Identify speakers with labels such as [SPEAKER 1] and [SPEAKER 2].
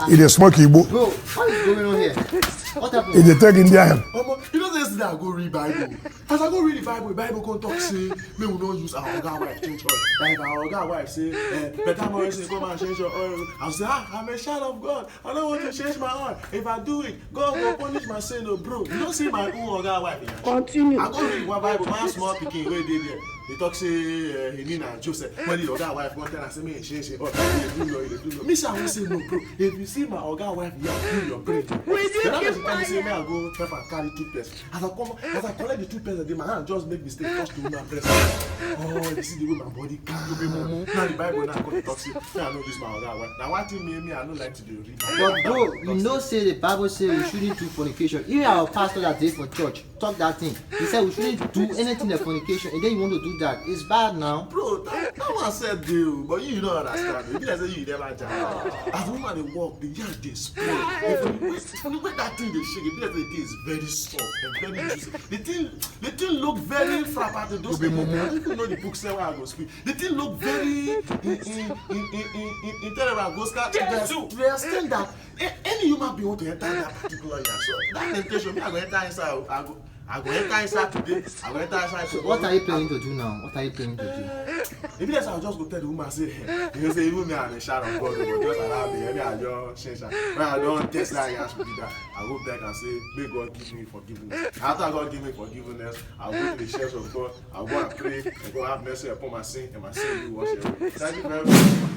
[SPEAKER 1] It is smoky, bro.
[SPEAKER 2] Bro, what is going on here? What happened?
[SPEAKER 1] It is taking Indian.
[SPEAKER 3] You know this that I go read Bible. As I go read the Bible can talk say, me we don't use our Oga wife change oil. Like our Oga wife say, better Morrison come and change your oil. I'll say, I'm a child of God. I don't want to change my oil. If I do it, God will punish my sin, oh bro. You don't see my own Oga wife.
[SPEAKER 4] Continue.
[SPEAKER 3] I go read one Bible, one small picking where they there. They talk say he need and Joseph. When the Oga wife one time I say me change it. Oh, you do. Me say I will say no, bro. If you see my Oga wife, you are doing your brain. Then I say me I go prep and carry toothpaste. As I collect the toothpaste, my hand just make mistake touch the woman breast. Oh, you see the way my body can't be more. Now the Bible now come to talk say, I know this my Oga wife. Now what thing me I don't like to do read.
[SPEAKER 2] But bro, you know say the Bible say we shouldn't do fornication. Even our pastor that day for church talk that thing. He said we shouldn't do anything like fornication, and then you want to do that. It's bad now.
[SPEAKER 3] Bro, that one said deal, but you don't understand. If you say you never jam. As woman they walk, the yard they spoil. From the way that thing they shake, it is very soft and very juicy. The thing look very frappant. Those people, I don't even know the book say where I go speak. The thing look very in we are still that any human being want to enter that particular yard. So that temptation, me I go enter inside. I go enter inside today. I go enter inside.
[SPEAKER 2] So what are you planning to do now? What are you planning to do?
[SPEAKER 3] If yes, I'll just go tell the woman say, you say even me I'm a child of God, but just allow me. Maybe I just change that. When I don't test that, I should be that. I go back and say, may God give me forgiveness. After God give me forgiveness, I'll go to the church of God. I'll go and pray and go have mercy upon my sin, and my sin will wash away. Thank you very much.